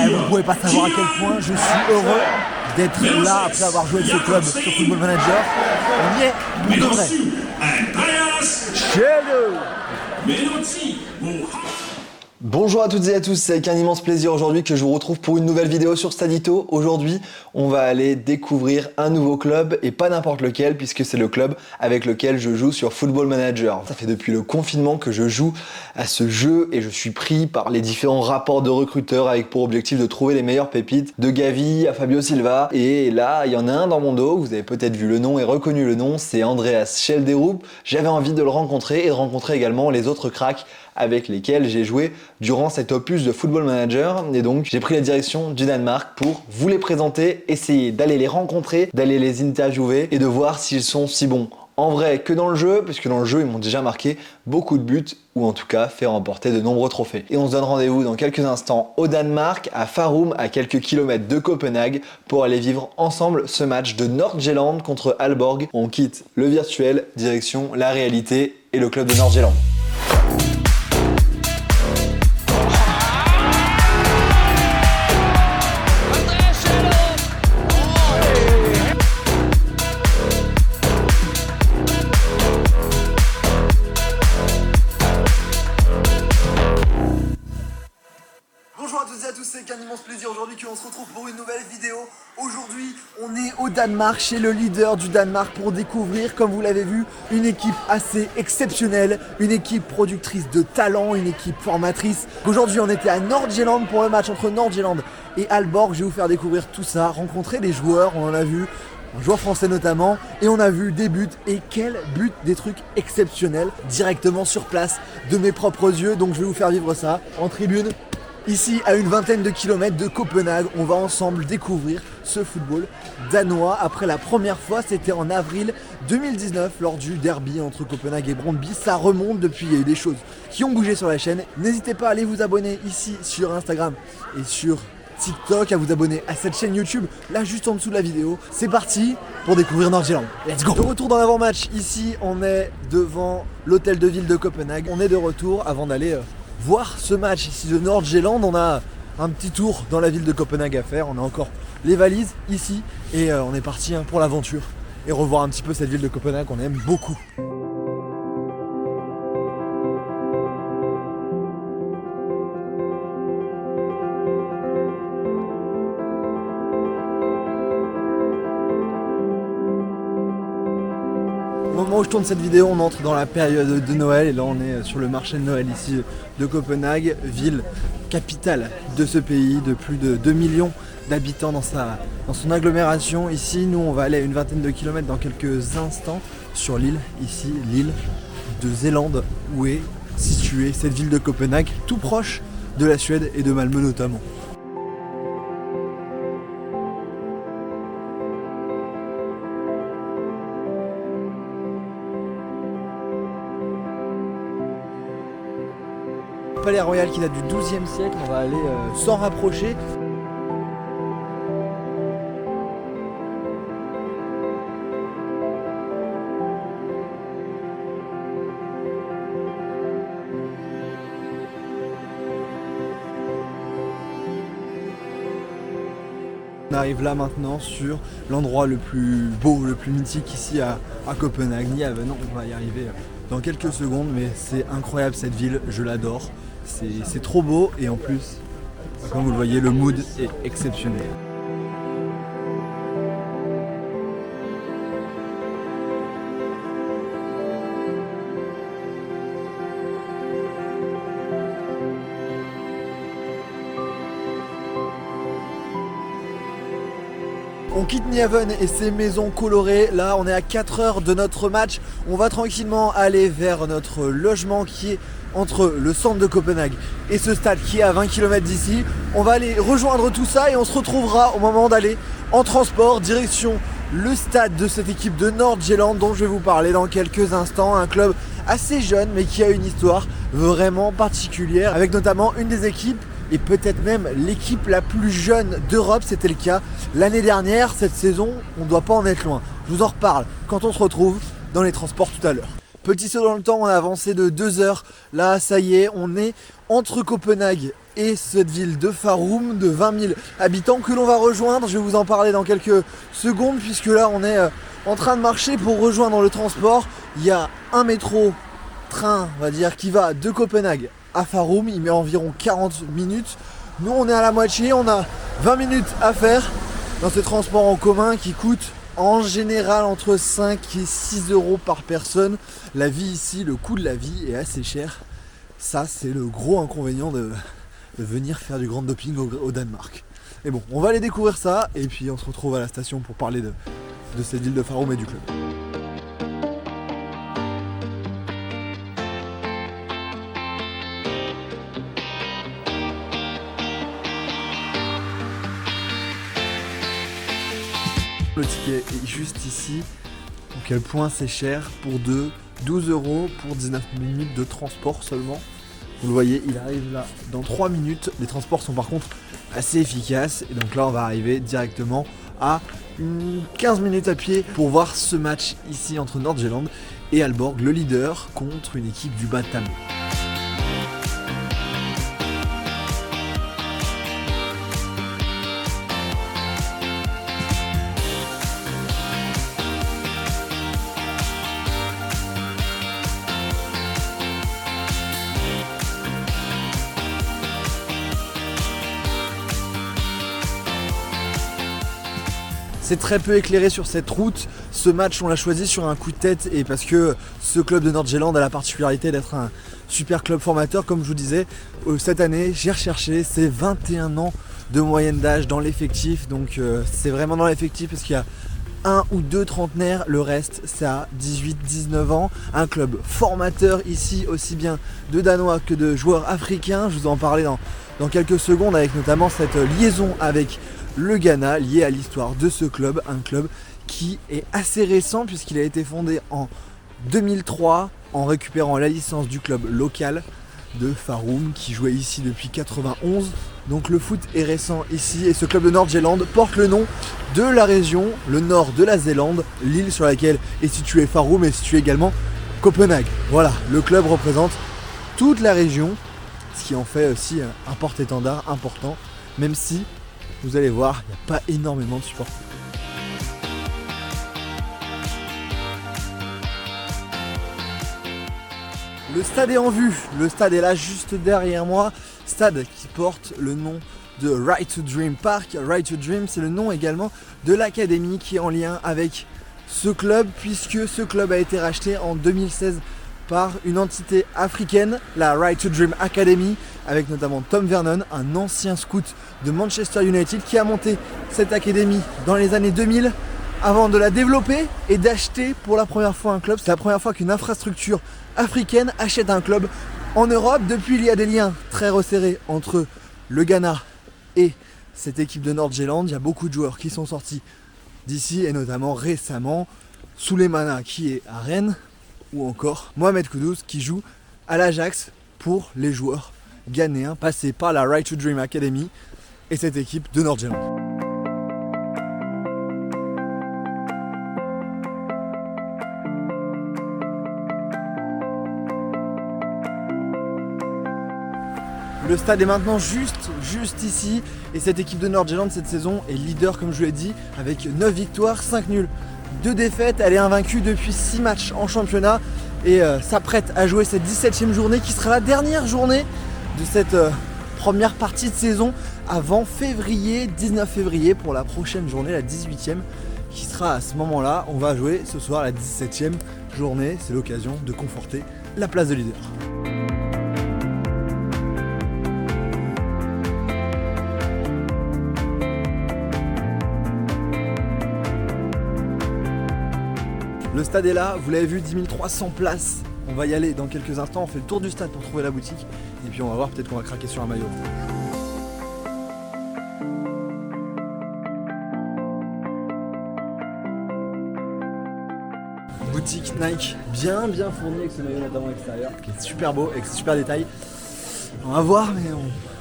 vous ne pouvez pas savoir à quel point je suis heureux d'être là après avoir joué avec ce club sur Football Manager. On y est pour de vrai. Bonjour à toutes et à tous, c'est avec un immense plaisir aujourd'hui que je vous retrouve pour une nouvelle vidéo sur Stadito. Aujourd'hui, on va aller découvrir un nouveau club et pas n'importe lequel puisque c'est le club avec lequel je joue sur Football Manager. Ça fait depuis le confinement que je joue à ce jeu et je suis pris par les différents rapports de recruteurs avec pour objectif de trouver les meilleures pépites de Gavi à Fabio Silva. Et là, il y en a un dans mon dos, vous avez peut-être vu le nom et reconnu le nom, c'est Andreas Schelderup. J'avais envie de le rencontrer et de rencontrer également les autres cracks avec lesquels j'ai joué durant cet opus de Football Manager. Et donc j'ai pris la direction du Danemark pour vous les présenter, essayer d'aller les rencontrer, d'aller les interviewer et de voir s'ils sont si bons en vrai que dans le jeu, puisque dans le jeu ils m'ont déjà marqué beaucoup de buts ou en tout cas fait remporter de nombreux trophées. Et on se donne rendez-vous dans quelques instants au Danemark, à Farum, à quelques kilomètres de Copenhague, pour aller vivre ensemble ce match de Nord-Jylland contre Aalborg. On quitte le virtuel, direction la réalité et le club de Nord-Jylland. C'est un immense plaisir aujourd'hui qu'on se retrouve pour une nouvelle vidéo. Aujourd'hui, on est au Danemark, chez le leader du Danemark pour découvrir, comme vous l'avez vu, une équipe assez exceptionnelle, une équipe productrice de talent, une équipe formatrice. Aujourd'hui, on était à Nord-Jylland pour le match entre Nord-Jylland et Aalborg. Je vais vous faire découvrir tout ça, rencontrer des joueurs, on en a vu, un joueur français notamment, et on a vu des buts, et quels buts, des trucs exceptionnels, directement sur place, de mes propres yeux. Donc je vais vous faire vivre ça en tribune. Ici, à une vingtaine de kilomètres de Copenhague, on va ensemble découvrir ce football danois. Après la première fois, c'était en avril 2019, lors du derby entre Copenhague et Brøndby. Ça remonte depuis, il y a eu des choses qui ont bougé sur la chaîne. N'hésitez pas à aller vous abonner ici sur Instagram et sur TikTok, à vous abonner à cette chaîne YouTube, là juste en dessous de la vidéo. C'est parti pour découvrir Nord-Jylland. Let's go! De retour dans l'avant-match, ici on est devant l'hôtel de ville de Copenhague. On est de retour avant d'aller voir ce match ici de Nord-Jylland. On a un petit tour dans la ville de Copenhague à faire. On a encore les valises ici et on est parti pour l'aventure et revoir un petit peu cette ville de Copenhague qu'on aime beaucoup. Au moment où je tourne cette vidéo, on entre dans la période de Noël et là on est sur le marché de Noël ici de Copenhague, ville capitale de ce pays de plus de 2 millions d'habitants dans son agglomération. Ici, nous on va aller à une vingtaine de kilomètres dans quelques instants sur l'île, ici l'île de Zélande où est située cette ville de Copenhague, tout proche de la Suède et de Malmö notamment. Palais royal qui date du XIIe siècle, on va aller s'en rapprocher. On arrive là maintenant sur l'endroit le plus beau, le plus mythique ici à Copenhague, Nyhavn. On va y arriver dans quelques secondes, mais c'est incroyable cette ville, je l'adore. C'est trop beau et en plus, comme vous le voyez, le mood est exceptionnel. On quitte Nyhavn et ses maisons colorées. Là, on est à 4 heures de notre match. On va tranquillement aller vers notre logement qui est entre le centre de Copenhague et ce stade qui est à 20 km d'ici. On va aller rejoindre tout ça et on se retrouvera au moment d'aller en transport direction le stade de cette équipe de Nord-Jylland dont je vais vous parler dans quelques instants. Un club assez jeune mais qui a une histoire vraiment particulière avec notamment une des équipes et peut-être même l'équipe la plus jeune d'Europe. C'était le cas l'année dernière. Cette saison, on ne doit pas en être loin. Je vous en reparle quand on se retrouve dans les transports tout à l'heure. Petit saut dans le temps, on a avancé de 2 heures. Là, ça y est, on est entre Copenhague et cette ville de Faroum de 20 000 habitants que l'on va rejoindre. Je vais vous en parler dans quelques secondes puisque là on est en train de marcher pour rejoindre le transport. Il y a un métro, train on va dire, qui va de Copenhague à Faroum. Il met environ 40 minutes. Nous on est à la moitié, on a 20 minutes à faire dans ces transports en commun qui coûtent en général entre 5 et 6 euros par personne. La vie ici, le coût de la vie est assez cher. Ça c'est le gros inconvénient de venir faire du grand doping au Danemark. Et bon, on va aller découvrir ça et puis on se retrouve à la station pour parler de cette ville de Faroum et du club. Le ticket est juste ici. À quel point c'est cher pour 12 euros pour 19 minutes de transport seulement. Vous le voyez, il arrive là dans 3 minutes. Les transports sont par contre assez efficaces. Et donc là, on va arriver directement à 15 minutes à pied pour voir ce match ici entre Nord-Jylland et Aalborg, le leader, contre une équipe du bas de tableau. C'est très peu éclairé sur cette route. Ce match, on l'a choisi sur un coup de tête et parce que ce club de Nord-Jylland a la particularité d'être un super club formateur. Comme je vous disais, cette année, j'ai recherché, c'est 21 ans de moyenne d'âge dans l'effectif. Donc c'est vraiment dans l'effectif parce qu'il y a un ou deux trentenaires, le reste c'est à 18-19 ans. Un club formateur ici, aussi bien de Danois que de joueurs africains. Je vous en parlais dans quelques secondes avec notamment cette liaison avec le Ghana lié à l'histoire de ce club, un club qui est assez récent puisqu'il a été fondé en 2003 en récupérant la licence du club local de Faroum qui jouait ici depuis 91. Donc le foot est récent ici et ce club de Nord-Jylland porte le nom de la région, le nord de la Zélande, l'île sur laquelle est situé Faroum et situé également Copenhague. Voilà, le club représente toute la région, ce qui en fait aussi un porte-étendard important, même si vous allez voir, il n'y a pas énormément de supporters. Le stade est en vue, le stade est là juste derrière moi, stade qui porte le nom de Right to Dream Park. Right to Dream, c'est le nom également de l'académie qui est en lien avec ce club puisque ce club a été racheté en 2016 par une entité africaine, la Right to Dream Academy, avec notamment Tom Vernon, un ancien scout de Manchester United qui a monté cette académie dans les années 2000 avant de la développer et d'acheter pour la première fois un club. C'est la première fois qu'une infrastructure africaine achète un club en Europe. Depuis, il y a des liens très resserrés entre le Ghana et cette équipe de Nord-Jylland. Il y a beaucoup de joueurs qui sont sortis d'ici et notamment récemment Souleymana qui est à Rennes ou encore Mohamed Kudus qui joue à l'Ajax pour les joueurs ghanéens passés par la Right to Dream Academy et cette équipe de Nord-Jylland. Le stade est maintenant juste ici et cette équipe de Nord-Jylland cette saison est leader comme je l'ai dit avec 9 victoires, 5 nuls, 2 défaites. Elle est invaincue depuis 6 matchs en championnat et s'apprête à jouer cette 17e journée qui sera la dernière journée de cette première partie de saison avant février, 19 février pour la prochaine journée, la 18e qui sera à ce moment-là. On va jouer ce soir la 17e journée, c'est l'occasion de conforter la place de leader. Le stade est là, vous l'avez vu, 10 300 places. On va y aller dans quelques instants, on fait le tour du stade pour trouver la boutique. Et puis on va voir, peut-être qu'on va craquer sur un maillot. Boutique Nike bien fournie avec ce maillot notamment extérieur, qui est super beau, avec super détails. On va voir, mais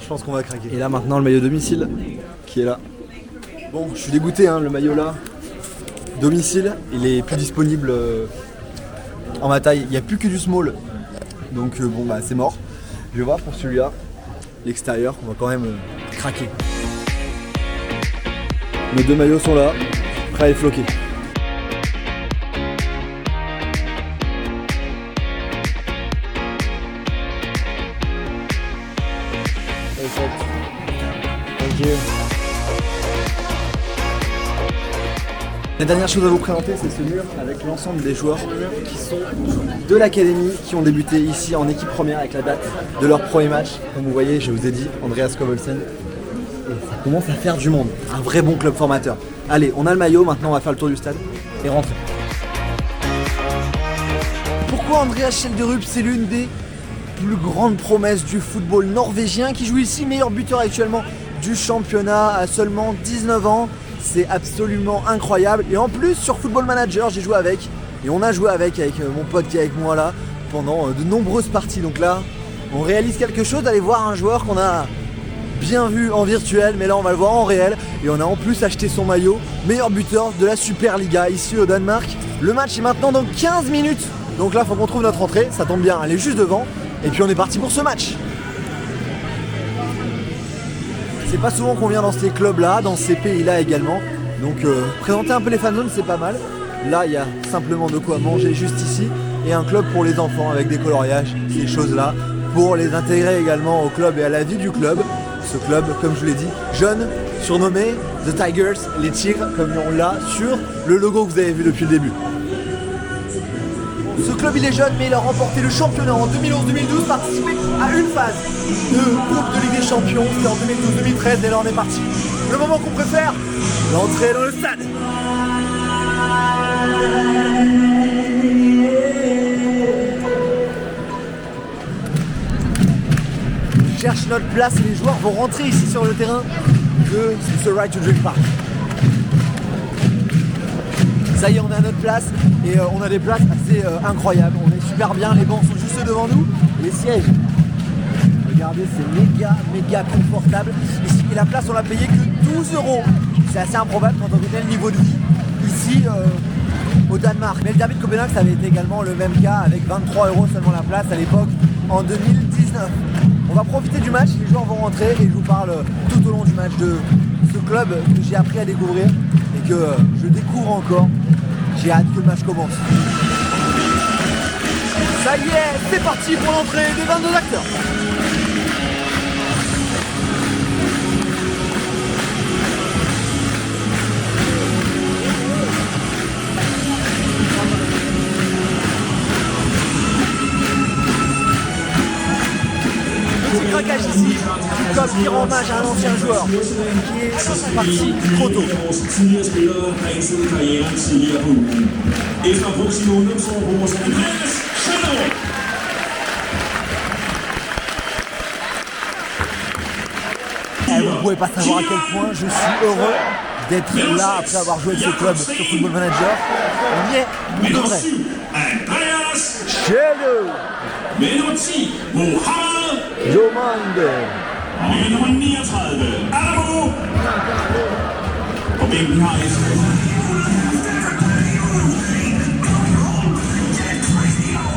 je pense qu'on va craquer. Et là maintenant le maillot domicile qui est là. Bon, je suis dégoûté, hein, le maillot là. Domicile, il est plus disponible en ma taille, il n'y a plus que du small, donc bon bah c'est mort. Je vais voir pour celui-là, l'extérieur, on va quand même craquer. Nos 2 maillots sont là, prêts à les floquer. Thank you. La dernière chose à vous présenter, c'est ce mur avec l'ensemble des joueurs qui sont de l'académie, qui ont débuté ici en équipe première avec la date de leur premier match. Comme vous voyez, je vous ai dit, Andreas Kovelsen. Et ça commence à faire du monde. Un vrai bon club formateur. Allez, on a le maillot, maintenant on va faire le tour du stade et rentrer. Pourquoi Andreas Schjelderup, c'est l'une des plus grandes promesses du football norvégien qui joue ici, meilleur buteur actuellement du championnat à seulement 19 ans. C'est absolument incroyable. Et en plus, sur Football Manager, j'ai joué avec. Et on a joué avec mon pote qui est avec moi là pendant de nombreuses parties. Donc là, on réalise quelque chose d'aller voir un joueur qu'on a bien vu en virtuel, mais là on va le voir en réel. Et on a en plus acheté son maillot, meilleur buteur de la Superliga ici au Danemark. Le match est maintenant dans 15 minutes. Donc là, il faut qu'on trouve notre entrée. Ça tombe bien, elle est juste devant. Et puis on est parti pour ce match. C'est pas souvent qu'on vient dans ces clubs-là, dans ces pays-là également. Donc présenter un peu les fanzones, c'est pas mal. Là, il y a simplement de quoi manger juste ici. Et un club pour les enfants avec des coloriages, ces choses-là, pour les intégrer également au club et à la vie du club. Ce club, comme je vous l'ai dit, jeune, surnommé The Tigers, les Tigres, comme on l'a sur le logo que vous avez vu depuis le début. Ce club il est jeune, mais il a remporté le championnat en 2011-2012, participé à une phase de groupe de Ligue des Champions, c'était en 2012-2013 et là on est parti. Le moment qu'on préfère, l'entrée dans le stade. On cherche notre place et les joueurs vont rentrer ici sur le terrain de ce Right to Drink Park. Ça y est, on a notre place et on a des places assez incroyables. On est super bien, les bancs sont juste devant nous. Les sièges, regardez, c'est méga confortable. Ici, et la place, on l'a payé que 12 €. C'est assez improbable quand on connaît le niveau de vie ici au Danemark. Mais le derby de Copenhague, ça avait été également le même cas avec 23 € seulement la place à l'époque en 2019. On va profiter du match, les joueurs vont rentrer et je vous parle tout au long du match de ce club que j'ai appris à découvrir et que je découvre encore. J'ai hâte que le match commence. Ça y est, c'est parti pour l'entrée des 22 acteurs. Petit craquage ici, comme qui rend hommage à un ancien joueur qui est parti trop tôt. Vous ne pouvez pas savoir à quel point je suis heureux d'être là après avoir joué avec ce club sur Football Manager. On y est, on devrait. Chez le Jomande.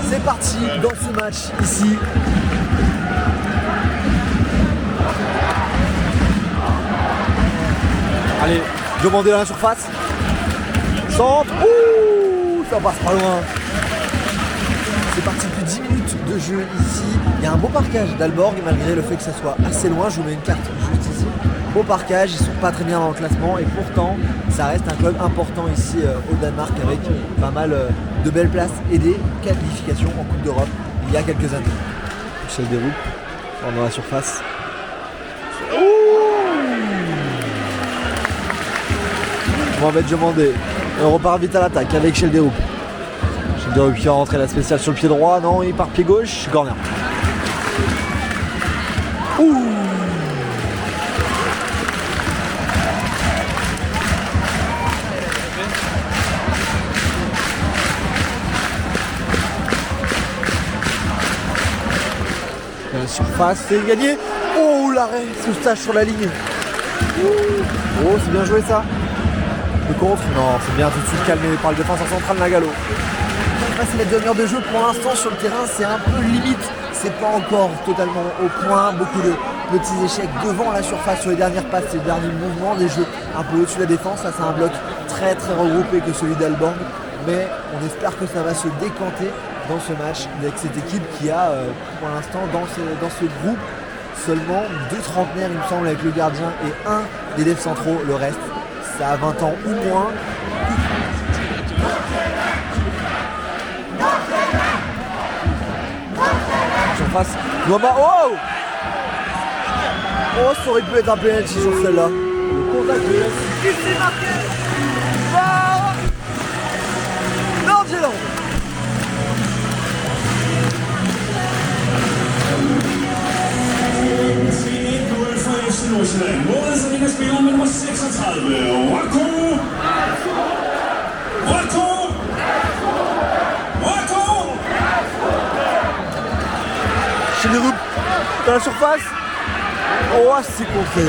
C'est parti dans ce match ici. Allez, Jomande dans la surface. Centre. Ouh, ça passe pas loin. C'est parti depuis 10 minutes de jeu ici. Il y a un beau parquage d'Alborg malgré le fait que ça soit assez loin. Je vous mets une carte juste ici. Beau parquage, ils sont pas très bien dans le classement et pourtant ça reste un club important ici au Danemark avec pas mal de belles places et des qualifications en Coupe d'Europe il y a quelques années. Schjelderup dans la surface. Mohamed Jomande. On repart vite à l'attaque avec Schjelderup. Schjelderup qui va rentrer la spéciale sur le pied droit. Non, il part pied gauche. Corner. Ouh. La surface, c'est gagné. Oh, l'arrêt, ce stage sur la ligne. Oh, c'est bien joué ça. Le contre, non, c'est bien tout de suite calmé par le défenseur central Nagalo. C'est la demi-heure de jeu pour l'instant sur le terrain, c'est un peu limite. C'est pas encore totalement au point, beaucoup de petits échecs devant la surface sur les dernières passes, les derniers mouvements, des jeux un peu au-dessus de la défense. Là, c'est un bloc très regroupé que celui d'Aalborg, mais on espère que ça va se décanter dans ce match avec cette équipe qui a pour l'instant dans ce groupe seulement 2 trentenaires il me semble avec le gardien et un d'élèves centraux, le reste ça a 20 ans ou moins. Surface, oh ça aurait pu être un penalty sur celle-là. Le contact de la qui s'est marqué par Nordjylland. Målet så ligger spilleren med nummer 36, Rocco! Chez les roues, dans la surface. Oh, c'est contré.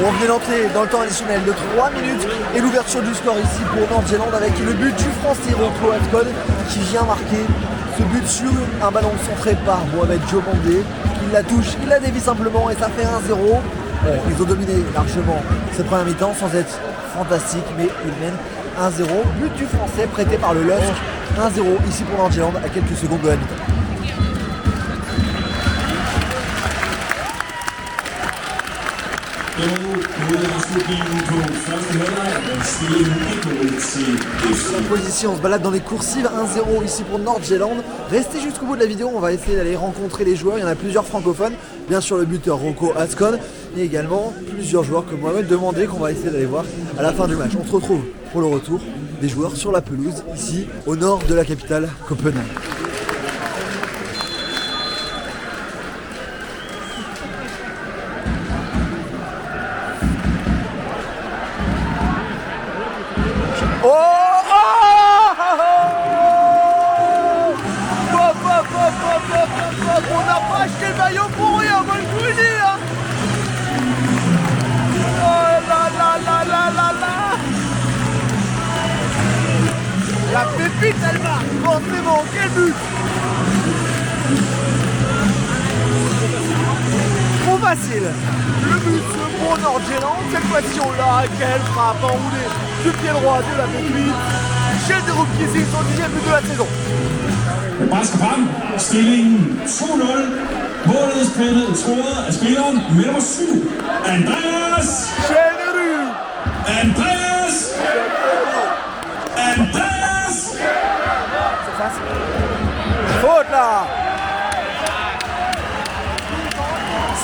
On vient d'entrer dans le temps additionnel de 3 minutes et l'ouverture du score ici pour Nordjylland avec le but du Français Rocco Ascon qui vient marquer ce but sur un ballon centré par Mohamed Diomandé. Il la touche, il la dévie simplement et ça fait 1-0. Bon, ils ont dominé largement cette première mi-temps sans être fantastique, mais ils mènent 1-0. But du Français prêté par le LOSC. 1-0 ici pour Nordjylland à quelques secondes de la mi-temps. La position, on se balade dans les coursives, 1-0 ici pour Nordjylland. Restez jusqu'au bout de la vidéo, on va essayer d'aller rencontrer les joueurs. Il y en a plusieurs francophones, bien sûr le buteur Rocco Ascon, et également plusieurs joueurs comme Mohamed Diomandé qu'on va essayer d'aller voir à la fin du match. On se retrouve pour le retour des joueurs sur la pelouse, ici au nord de la capitale, Copenhague. On n'a pas acheté le maillot pour rien, moi je vous le dis hein. Oh là là là là là là. La pépite elle marque, forcément, quel but. Trop facile. Le but pour Nordjylland, cette fois-ci on l'a, quelle frappe enroulée du pied droit de la pépite. Michel Deroup qui signe son 10e but de la saison. Brasker frem. Stillingen 2-0. Målet er scoret af spilleren med nummer 7, Andreas. Faute là.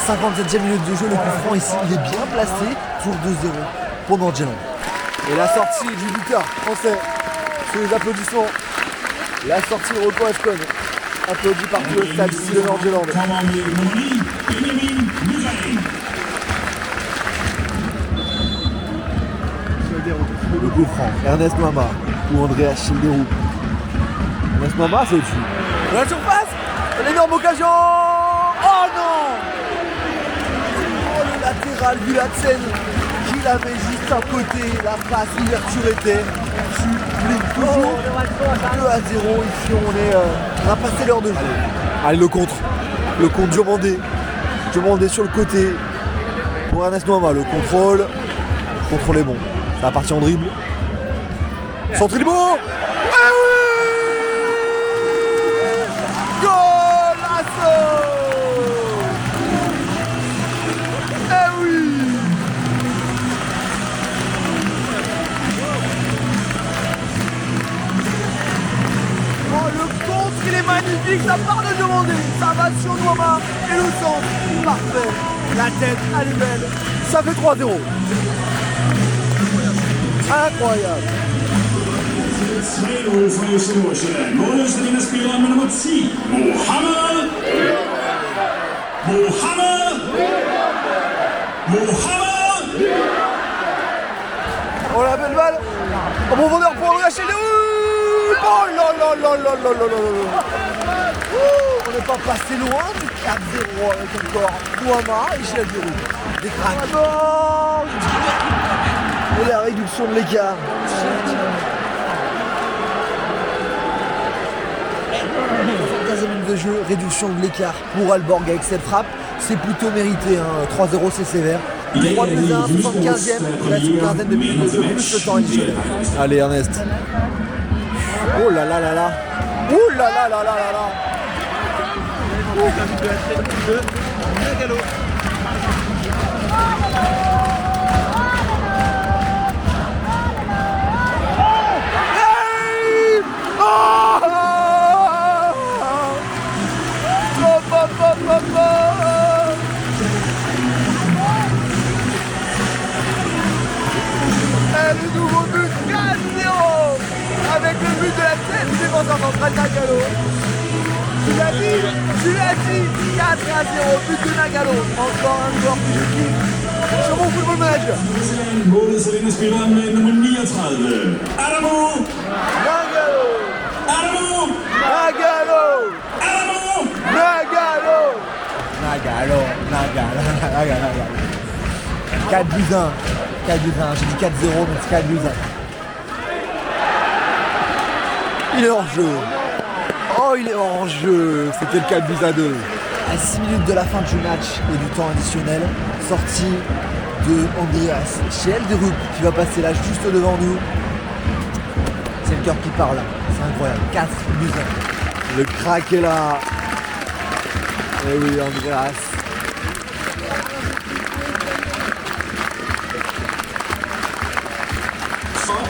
57e minute de jeu, le coup franc ici, il est bien placé pour 2-0 pour Nordjylland. Et la sortie du buteur français, sous les applaudissements. La sortie de Rocco Ascon, applaudi par tout le stade ici de Nordjylland. Le coup franc, Ernest Mama ou Andreas Schilderoux. Ernest Mama, c'est au-dessus. Dans la surface, l'énorme occasion. Oh non. Oh le latéral du Latsen qui l'avait juste à côté, la passe, l'ouverture était sublime. Toujours 2-0, ici on a passé l'heure de jeu. Allez le contre Diomandé sur le côté pour Ernest Noama, le contrôle est bon, ça va partir en dribble. Centre Libo. Il est magnifique, ça part de demander, ça va sur Noama et le centre, parfait, la tête elle est belle, ça fait 3-0. Incroyable. 3-0 for FC Nordsjælland. Målet så vinder spilleren med nummer 10, Mohamed. Oh la belle balle. En profondeur pour Andreas Schilderoux. Oh là là là là là là là là. On n'est pas passé loin du 4-0 avec encore Noama et Schilderoux. Des cracks. Et la réduction de l'écart. 15e minute de jeu, réduction de l'écart pour Aalborg avec cette frappe. C'est plutôt mérité, hein. 3-0 c'est sévère. 3 buts 1, 75e, il reste une quinzaine de minutes de jeu plus le temps additionnel. Allez Ernest. Oh là là là là. Oh là là là là là là. Le nouveau but 4-0 avec le but de la tête du défenseur central Nagalo. Tu l'as dit 4-0, but de Nagalo. Encore un joueur que je kiffe sur mon Football Manager. Målet så vinder spilleren med nummer 39. Adamo! Nagalo! Adamo! Nagalo! Adamo! Nagalo! Nagalo, Nagalo, Nagalo. 4 buts 1. 4 buts 1, j'ai dit 4-0, mais c'est 4 buts 1. Il est hors jeu. Oh, il est hors jeu. C'était le 4 buts à 2. À 6 minutes de la fin du match et du temps additionnel, sortie de Andreas Schjelderup qui va passer là juste devant nous. C'est le cœur qui parle. C'est incroyable. 4 buts 1. Le crack est là. Eh oui, Andreas.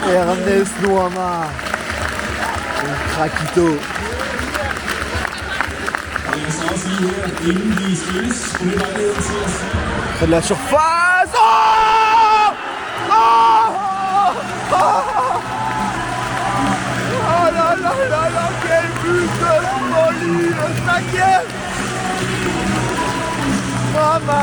Ernest Noama. Le craquito. Près de la surface. Oh, oh, oh, oh là là là là, quel but de folie, le 5e. Mama.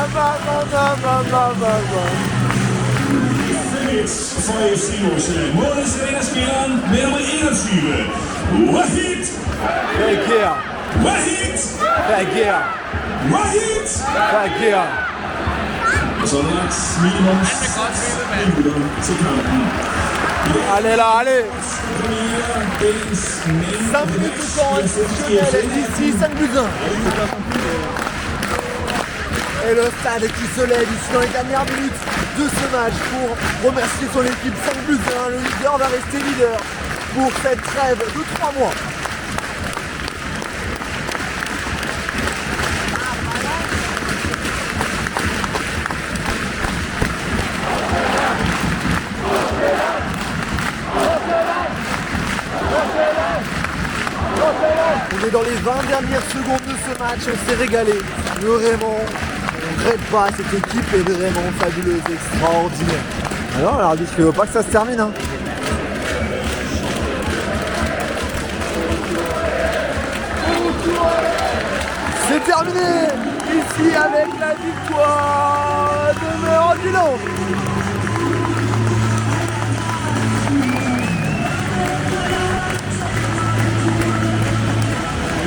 For FC Nordsjælland. Målet så vinder spilleren med nummer 21. Wahid! Fekir. Wahid! Fekir. Wahid! Fekir. Og så er der lagt minimum 6 minutter til kampen. Allez là, allez. 5 5 minutes de temps additionnel ici, 5 buts 1. Et le stade qui se lève ici dans les dernières minutes de ce match pour remercier son équipe 5 buts 1. Le leader va rester leader pour cette trêve de 3 mois. On est dans les 20 dernières secondes de ce match, on s'est régalé. Vraiment, on ne regrette pas, cette équipe est vraiment fabuleuse, extraordinaire. Alors, l'arbitre ne veut pas que ça se termine. Hein. C'est terminé ici avec la victoire de Meurant-du-Land.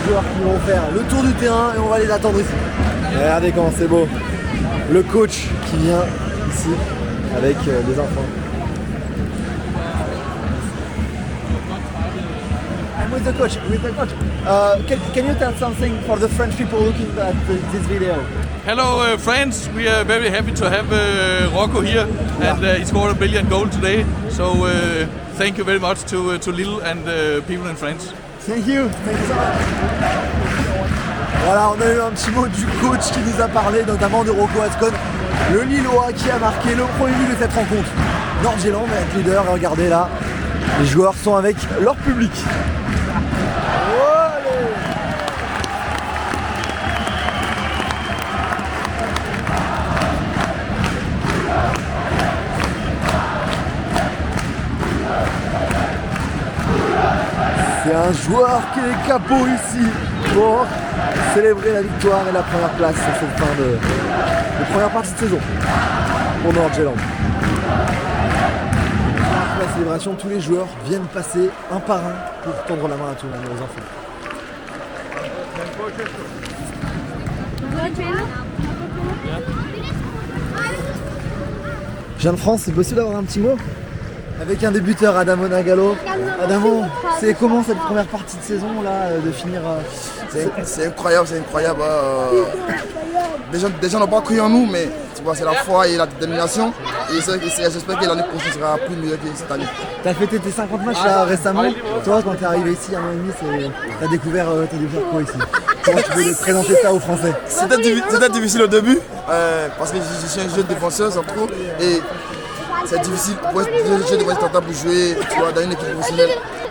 Qui vont faire le tour du terrain et on va les attendre ici. Regardez comment c'est beau. Le coach qui vient ici avec les enfants. I'm with the coach. Can you tell something for the French people looking at this video? Hello, friends. We are very happy to have Rocco here, and he scored a brilliant goal today. So thank you very much to Lille and people in France. Thank you so much. Voilà, on a eu un petit mot du coach qui nous a parlé, notamment de Rocco Ascon, le Lillois qui a marqué le premier but de cette rencontre. Nord-Jylland va être leader, regardez là, les joueurs sont avec leur public. C'est un joueur qui est capot ici pour célébrer la victoire et la première place sur cette fin de première partie de saison pour Nord-Jylland. Après la célébration, tous les joueurs viennent passer un par un pour tendre la main à tout le monde, aux enfants. Je viens de France, c'est possible d'avoir un petit mot? Avec un débuteur, Adamo Nagalo. Adamo, c'est comment cette première partie de saison là, de finir C'est incroyable, c'est incroyable. Des gens n'ont pas cru en nous, mais tu vois, c'est la foi et la détermination. Et j'espère que l'année prochaine sera plus meilleure que cette année. T'as fêté tes 50 matchs là récemment. Toi, quand t'es arrivé ici il y a un an et demi, t'as découvert quoi ici? Comment tu peux présenter ça aux Français? C'était difficile au début, parce que je suis un jeune défenseur surtout. Et c'est difficile pour être jeune défenseur pour jouer, tu vois, dans une équipe professionnelle.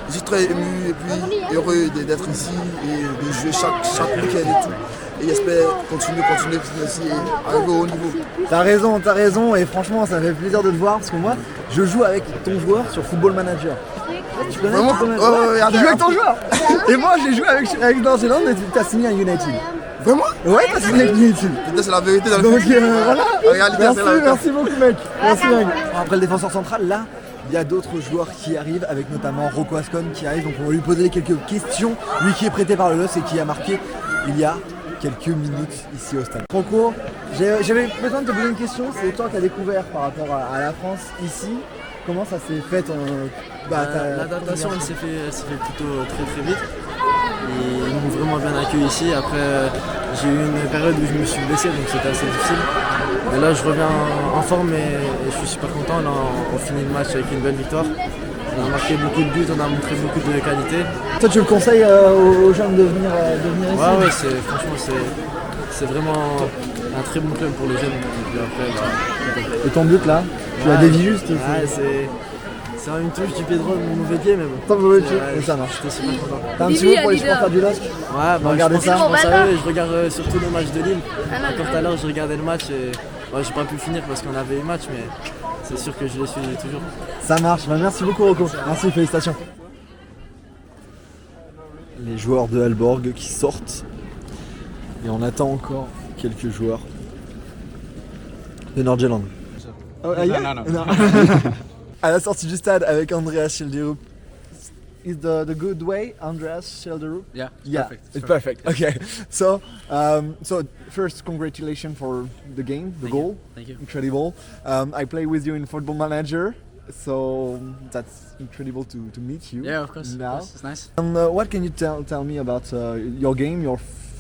Je suis très ému et puis heureux d'être ici et de jouer chaque week-end et tout. Et j'espère continuer aussi et arriver au haut niveau. T'as raison et franchement ça me fait plaisir de te voir parce que moi je joue avec ton joueur sur Football Manager. Tu connais Vraiment? Football Manager? Tu joues avec ton joueur. Et moi j'ai joué avec Norgeland et t'as signé à United. Vraiment? Ouais, t'as signé avec United. C'est la vérité dans le Donc foot. voilà. En réalité, c'est la vérité. Merci beaucoup mec. Merci mec. Après le défenseur central là, il y a d'autres joueurs qui arrivent, avec notamment Rocco Ascon qui arrive, donc on va lui poser quelques questions. Lui qui est prêté par le LOS et qui a marqué il y a quelques minutes ici au stade. Rocco, j'avais besoin de te poser une question, c'est toi qui as découvert par rapport à la France ici. Comment ça s'est fait l'adaptation elle s'est fait plutôt très vite. Et ils m'ont vraiment bien accueilli ici. Après j'ai eu une période où je me suis blessé donc c'était assez difficile. Mais là je reviens en forme et je suis super content. Là on finit le match avec une belle victoire. On a marqué beaucoup de buts, on a montré beaucoup de qualité. Toi tu le conseilles aux jeunes de venir ici? Ouais, franchement c'est vraiment un très bon club pour les jeunes. Et après, Et ton but là, tu l'as dévié juste? Ouais, c'est une touche du pied droit de mon mauvais pied mais bon. Ton mauvais pied, mais ça marche. J'étais super content. T'as un petit mot pour les supporters du LOSC? Ouais, regardez ça. Je pense à eux et je regarde surtout le match de Lille. Comme tout à l'heure je regardais le match et j'ai pas pu finir parce qu'on avait eu match mais c'est sûr que je les suis toujours. Ça marche, merci beaucoup Rocco. Merci, félicitations. Les joueurs de Aalborg qui sortent. Et on attend encore quelques joueurs de Norgeland. Oh, non. À la sortie du stade avec Andreas Schilderup. Is the good way, Andreas Schilderup? Yeah, It's perfect. Okay, so first, congratulations for the game, the goal. Thank you. Incredible. I play with you in Football Manager, so that's incredible to meet you. Yeah, of course. Now. It's nice. And what can you tell me about your game, your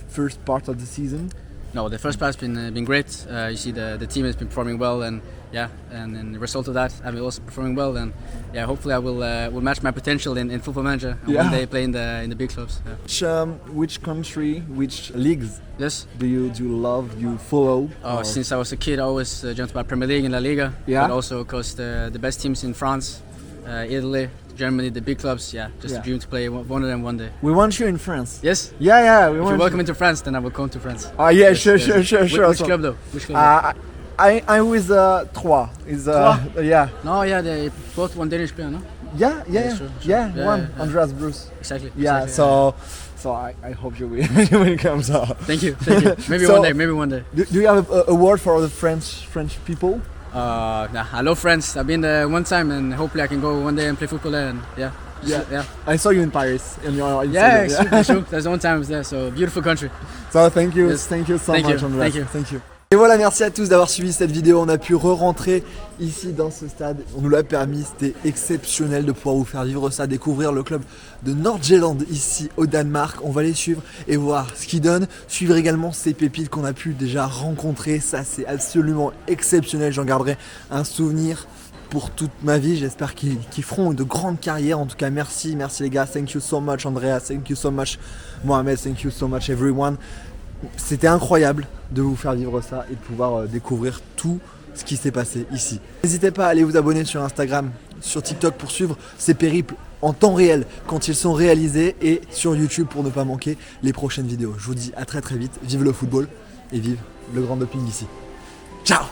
first part of the season? No, the first part's been great. You see the team has been performing well, and the result of that, I've been also performing well, and hopefully I will match my potential in Football Manager and one day play in the big clubs. Yeah. Which country, which leagues Yes. do you love, you follow? Oh, since I was a kid, I always dreamt about Premier League and La Liga. Yeah. But also, of course, the best teams in France, Italy, Germany, the big clubs. Yeah, just a dream to play one of them one day. We want you in France. Yes. Yeah, we If want you're welcome into France, then I will come to France. Ah yeah, Yes, sure. Which So, club though? Which club? I'm with Troyes. Yeah. No, yeah, they both one Danish player, no? Yeah, sure. Yeah, Yeah, one, yeah. Andreas Bruce. Exactly. Yeah, exactly, so I hope you will when it comes up. Thank you. Maybe So- one day. Do you have a word for the French people? I love France. I've been there one time, and hopefully I can go one day and play football there. And yeah. I saw you in Paris in your Yeah, Instagram. sure. That's the one time I was there. So beautiful country. So thank you Yes. so Thank much, you. Andreas. Thank you. Et voilà, merci à tous d'avoir suivi cette vidéo. On a pu re-rentrer ici dans ce stade. On nous l'a permis, c'était exceptionnel de pouvoir vous faire vivre ça, découvrir le club de Norgeland ici au Danemark. On va les suivre et voir ce qu'ils donnent. Suivre également ces pépites qu'on a pu déjà rencontrer. Ça, c'est absolument exceptionnel. J'en garderai un souvenir pour toute ma vie. J'espère qu'ils feront de grandes carrières. En tout cas, merci les gars. Thank you so much, Andreas. Thank you so much, Mohamed. Thank you so much, everyone. C'était incroyable de vous faire vivre ça et de pouvoir découvrir tout ce qui s'est passé ici. N'hésitez pas à aller vous abonner sur Instagram, sur TikTok pour suivre ces périples en temps réel quand ils sont réalisés et sur YouTube pour ne pas manquer les prochaines vidéos. Je vous dis à très vite, vive le football et vive le grand doping ici. Ciao!